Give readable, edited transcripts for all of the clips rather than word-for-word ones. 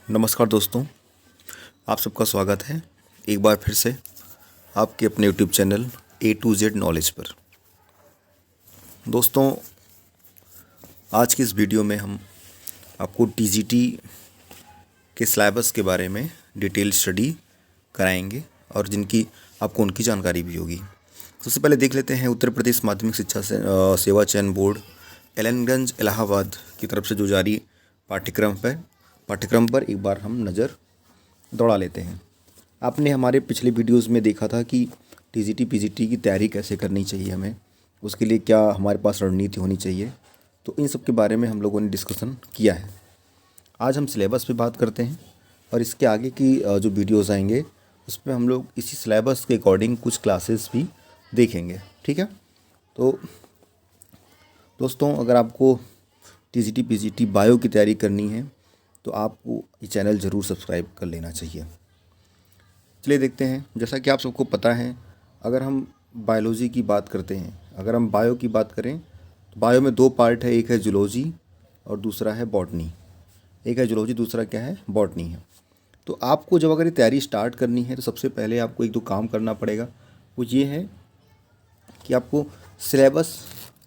नमस्कार दोस्तों, आप सबका स्वागत है एक बार फिर से आपके अपने YouTube channel A to Z knowledge पर। दोस्तों, आज की इस वीडियो में हम आपको TGT के सिलेबस के बारे में डिटेल स्टडी कराएंगे और जिनकी आपको उनकी जानकारी भी होगी। सबसे पहले देख लेते हैं उत्तर प्रदेश माध्यमिक शिक्षा सेवा चयन बोर्ड एलनगंज इलाहाबाद की तरफ से जो जारी पाठ्यक्रम पर एक बार हम नज़र दौड़ा लेते हैं। आपने हमारे पिछले वीडियोस में देखा था कि TGT PGT की तैयारी कैसे करनी चाहिए, हमें उसके लिए क्या हमारे पास रणनीति होनी चाहिए, तो इन सब के बारे में हम लोगों ने डिस्कशन किया है। आज हम सिलेबस पे बात करते हैं और इसके आगे की जो वीडियोस आएंगे उसमें हम लोग इसी सिलेबस के अकॉर्डिंग कुछ क्लासेस भी देखेंगे। ठीक है, तो दोस्तों, अगर आपको TGT PGT बायो की तैयारी करनी है तो आपको ये चैनल ज़रूर सब्सक्राइब कर लेना चाहिए। चलिए देखते हैं। जैसा कि आप सबको पता है, अगर हम बायोलॉजी की बात करते हैं, अगर हम बायो की बात करें तो बायो में दो पार्ट है, एक है जूलॉजी और दूसरा है बॉटनी। एक है जूलॉजी, दूसरा क्या है, बॉटनी है। तो आपको जब अगर ये तैयारी स्टार्ट करनी है तो सबसे पहले आपको एक दो काम करना पड़ेगा। वो ये है कि आपको सिलेबस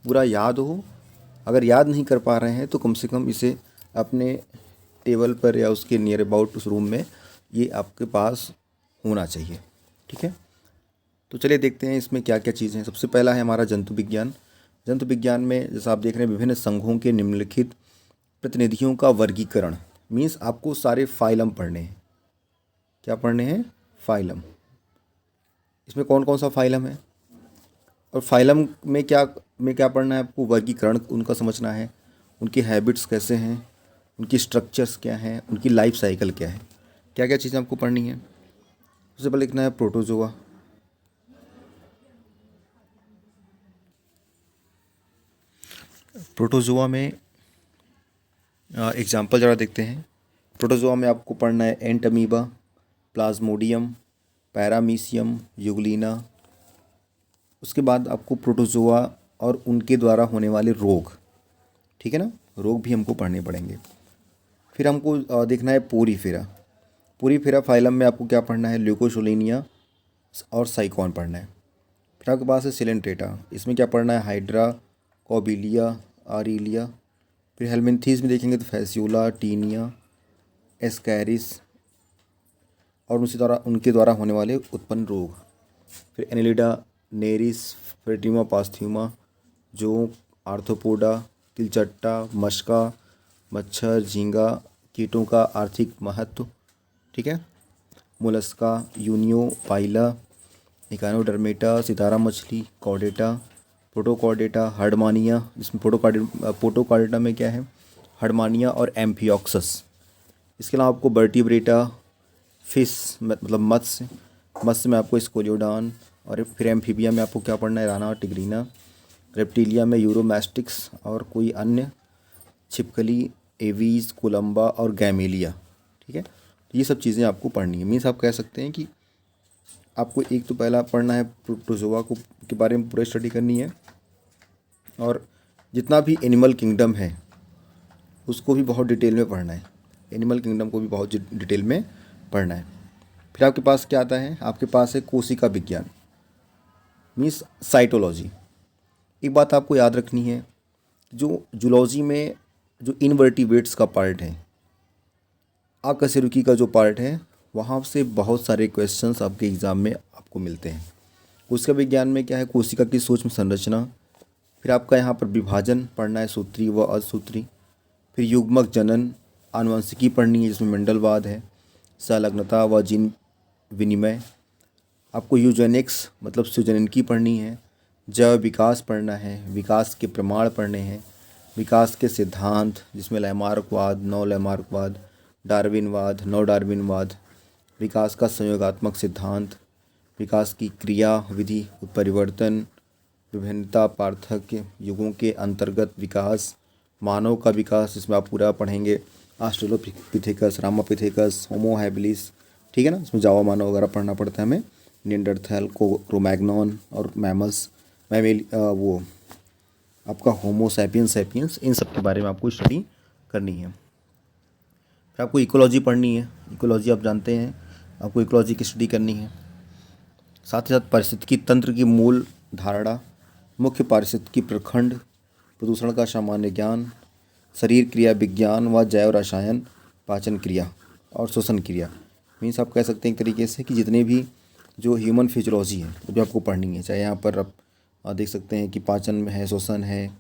पूरा याद हो। अगर याद नहीं कर पा रहे हैं तो कम से कम इसे अपने टेबल पर या उसके नियर अबाउट उस रूम में ये आपके पास होना चाहिए। ठीक है, तो चलिए देखते हैं इसमें क्या क्या चीज़ें हैं। सबसे पहला है हमारा जंतु विज्ञान। जंतु विज्ञान में जैसा आप देख रहे हैं, विभिन्न संघों के निम्नलिखित प्रतिनिधियों का वर्गीकरण। मीन्स आपको सारे फाइलम पढ़ने हैं। क्या पढ़ने हैं? फाइलम। इसमें कौन कौन सा फाइलम है और फाइलम में क्या पढ़ना है आपको? वर्गीकरण उनका समझना है, उनकी हैबिट्स कैसे हैं, उनकी स्ट्रक्चर्स क्या हैं, उनकी लाइफ साइकिल क्या है, क्या क्या चीज़ें आपको पढ़नी है। सबसे पहले लिखना है प्रोटोजोआ। प्रोटोजोआ में एग्जाम्पल ज़रा देखते हैं। प्रोटोजोआ में आपको पढ़ना है एंटमीबा, प्लाज्मोडियम, पैरामीशियम, यूग्लिना। उसके बाद आपको प्रोटोजोआ और उनके द्वारा होने वाले रोग, ठीक है ना, रोग भी हमको पढ़ने पड़ेंगे। फिर हमको देखना है पोरीफेरा। पोरीफेरा फाइलम में आपको क्या पढ़ना है? ल्यूकोसोलेनिया और साइकॉन पढ़ना है। फिर आपके पास है सिलेंट्रेटा। इसमें क्या पढ़ना है? हाइड्रा, कॉबिलिया, आरिलिया। फिर हेलमिंथीज में देखेंगे तो फैसियोला, टीनिया, एस्कैरिस और उनके द्वारा होने वाले उत्पन्न रोग। फिर एनिलिडा, नेरिस, फेटिमा पास्थ्यूमा, जोंक, आर्थ्रोपोडा, तिलचट्टा, मशका, मच्छर, झींगा, कीटों का आर्थिक महत्व, ठीक है, मोलस्का, यूनियो, पाइला, इकानोडर्मेटा, सितारा मछली, कॉर्डेटा, प्रोटोकॉर्डेटा, हर्डमानिया। जिसमें प्रोटोकॉर्डेटा में क्या है? हर्डमानिया और एम्फियोक्सस। इसके अलावा आपको वर्टिब्रेटा, फिश मतलब मत्स्य में आपको स्कोलियोडान, और फिर एम्फीबिया में आपको क्या पढ़ना है? राना, टिग्रीना। रेप्टिलिया में यूरोमैस्टिक्स और कोई अन्य, छिपकली, एवीज, कोलंबा और गैमेलिया। ठीक है, तो ये सब चीज़ें आपको पढ़नी है। मीन्स आप कह सकते हैं कि आपको एक तो पहला पढ़ना है प्रोटोजोआ को के बारे में पूरा स्टडी करनी है, और जितना भी एनिमल किंगडम है उसको भी बहुत डिटेल में पढ़ना है। एनिमल किंगडम को भी बहुत डिटेल में पढ़ना है। फिर आपके पास क्या आता है? आपके पास है कोशिका विज्ञान, मीन्स साइटोलॉजी। एक बात आपको याद रखनी है, जो जूलॉजी में जो इनवर्टिब्रेट्स का पार्ट है, आकशेरुकी का जो पार्ट है, वहाँ से बहुत सारे क्वेश्चंस आपके एग्ज़ाम में आपको मिलते हैं। कोशिका विज्ञान में क्या है? कोशिका की सूक्ष्म संरचना। फिर आपका यहाँ पर विभाजन पढ़ना है, सूत्री व असूत्री। फिर युग्मक जनन, आनुवंशिकी पढ़नी है जिसमें मंडलवाद है, संलग्नता व जीन विनिमय। आपको यूजेनिक्स मतलब सृजनकी पढ़नी है। जैव विकास पढ़ना है, विकास के प्रमाण पढ़ने हैं, विकास के सिद्धांत जिसमें लैमार्कवाद, नौ लैमार्कवाद, डार्विनवाद, नौ डार्विनवाद, विकास का संयोगात्मक सिद्धांत, विकास की क्रिया विधि, उत्परिवर्तन, विभिन्नता, पार्थक्य, युगों के अंतर्गत विकास, मानव का विकास जिसमें आप पूरा पढ़ेंगे, ऑस्ट्रेलोपिथेकस, रामापिथेकस, होमो हैबिलिस, ठीक है ना, इसमें जावा मानव वगैरह पढ़ना पड़ता है हमें, निएंडरथैल, क्रोमैग्नॉन और मैमल्स, वो आपका होमो सैपियंस, इन सब के बारे में आपको स्टडी करनी है। फिर आपको इकोलॉजी पढ़नी है। इकोलॉजी आप जानते हैं, आपको इकोलॉजी की स्टडी करनी है। साथ ही साथ पारिस्थितिकी तंत्र की मूल धारणा, मुख्य पारिस्थितिकी प्रखंड, प्रदूषण का सामान्य ज्ञान, शरीर क्रिया विज्ञान व जैव रसायन, पाचन क्रिया और श्वसन क्रिया। मीन्स आप कह सकते हैं एक तरीके से कि जितने भी जो ह्यूमन फिजियोलॉजी है वो भी आपको पढ़नी है। चाहे यहाँ पर आप देख सकते हैं कि पाचन में है, श्वसन है,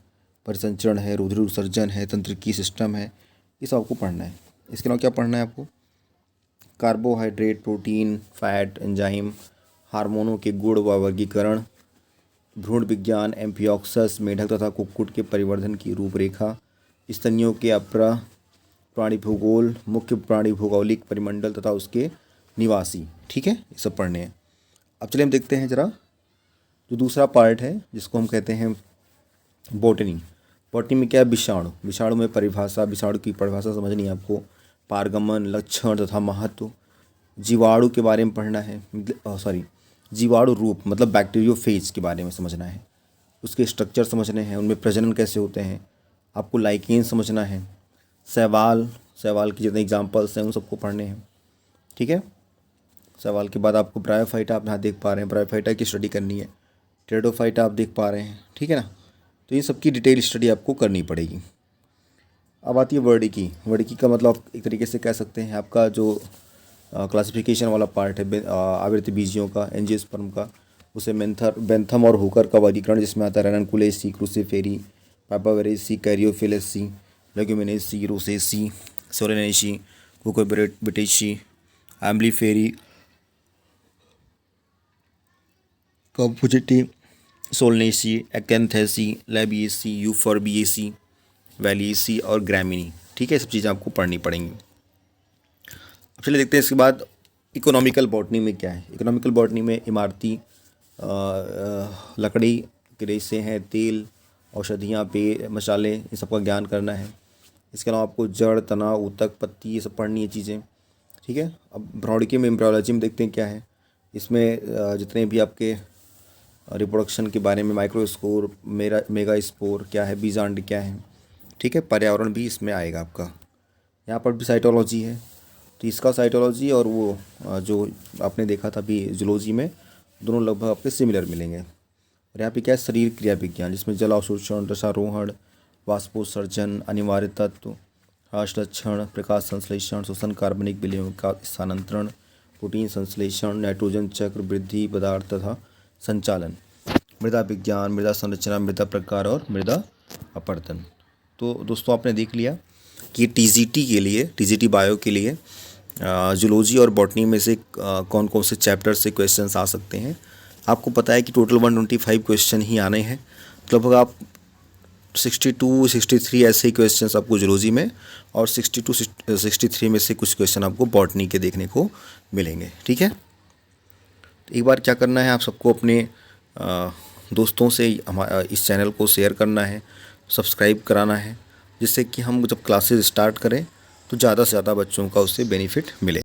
परिसंचरण है, रुधिर उत्सर्जन है, तंत्रिकी सिस्टम है, ये सब आपको पढ़ना है। इसके अलावा क्या पढ़ना है आपको? कार्बोहाइड्रेट, प्रोटीन, फैट, एंजाइम, हार्मोनों के गुण व वर्गीकरण, भ्रूण विज्ञान, एम्फिओक्सस, मेढक तथा कुक्कुट के परिवर्धन की रूपरेखा, स्तनियों के अपरा, प्राणी भूगोल, मुख्य प्राणी भौगोलिक परिमंडल तथा उसके निवासी। ठीक है, ये सब पढ़ने हैं। अब चलिए हम देखते हैं जरा जो दूसरा पार्ट है जिसको हम कहते हैं बॉटनी। बॉटनी में क्या है? विषाणु। विषाणु में परिभाषा, विषाणु की परिभाषा समझनी है आपको, पारगमन, लक्षण तथा महत्व। जीवाणु के बारे में पढ़ना है, जीवाणु रूप मतलब बैक्टीरियोफेज के बारे में समझना है, उसके स्ट्रक्चर समझने हैं, उनमें प्रजनन कैसे होते हैं, आपको लाइकेन समझना है। शैवाल, शैवाल की जितने एग्जांपल्स हैं उन सबको पढ़ने हैं। ठीक है, शैवाल के बाद आपको ब्रायोफाइटा आप यहाँ देख पा रहे हैं, ब्रायोफाइटा की स्टडी करनी है। टेरिडोफाइटा आप देख पा रहे हैं। ठीक है ना, तो इन सबकी डिटेल स्टडी आपको करनी पड़ेगी। अब आती है वर्डिकी। वर्डिकी का मतलब एक तरीके से कह सकते हैं आपका जो क्लासिफिकेशन वाला पार्ट है आवृत्ति बीजियों का, एंजियोस्पर्म का, उसे बेंथम और हुकर का वर्गीकरण जिसमें आता है Ranunculaceae, Cruciferae, Papaveraceae, Caryophyllaceae, Leguminaceae, Rosaceae, Solanaceae, Cucurbitaceae, Umbelliferae, Compositae, Solanaceae, Acanthaceae, Labiatae, Euphorbiaceae, वैलिएसी और ग्रामिनी। ठीक है, सब चीज़ें आपको पढ़नी पड़ेंगी। अब चलिए देखते हैं इसके बाद इकोनॉमिकल बॉटनी में क्या है। इकोनॉमिकल बॉटनी में इमारती लकड़ी के रेशे हैं, तेल, औषधियाँ, पेय, मसाले, इन सबका ज्ञान करना है। इसके अलावा आपको जड़, तना, ऊतक, पत्ती, ये सब पढ़नी है चीज़ें। ठीक है, अब भ्रौणिकी में एम्ब्रियोलॉजी में देखते हैं क्या है। इसमें जितने भी आपके रिप्रोडक्शन के बारे में, माइक्रोस्पोर, मेगा स्पोर क्या है, बीजांड क्या है। ठीक है, पर्यावरण भी इसमें आएगा आपका। यहाँ पर भी साइटोलॉजी है, तो इसका साइटोलॉजी और वो जो आपने देखा था अभी जूलॉजी में, दोनों लगभग आपके सिमिलर मिलेंगे। और यहाँ पे क्या है? शरीर क्रिया विज्ञान, जिसमें जल अवशोषण, रसारोहण, वाष्पोत्सर्जन, अनिवार्य तत्व, लक्षण, प्रकाश संश्लेषण, श्वसन, कार्बनिक विलयन का स्थानांतरण, प्रोटीन संश्लेषण, नाइट्रोजन चक्र, वृद्धि, पदार्थ तथा संचालन, मृदा विज्ञान, मृदा संरचना, मृदा प्रकार और मृदा अपरदन। तो दोस्तों आपने देख लिया कि टीजीटी के लिए, टीजीटी बायो के लिए जूलॉजी और बॉटनी में से कौन कौन से चैप्टर से क्वेश्चंस आ सकते हैं। आपको पता है कि टोटल 125 क्वेश्चन ही आने हैं, लगभग आप 62 63 ऐसे ही क्वेश्चंस आपको जूलॉजी में और 62 63 में से कुछ क्वेश्चन आपको बॉटनी के देखने को मिलेंगे। ठीक है, एक बार क्या करना है, आप सबको अपने दोस्तों से इस चैनल को शेयर करना है, सब्सक्राइब कराना है, जिससे कि हम जब क्लासेस स्टार्ट करें तो ज़्यादा से ज़्यादा बच्चों का उससे बेनिफिट मिले।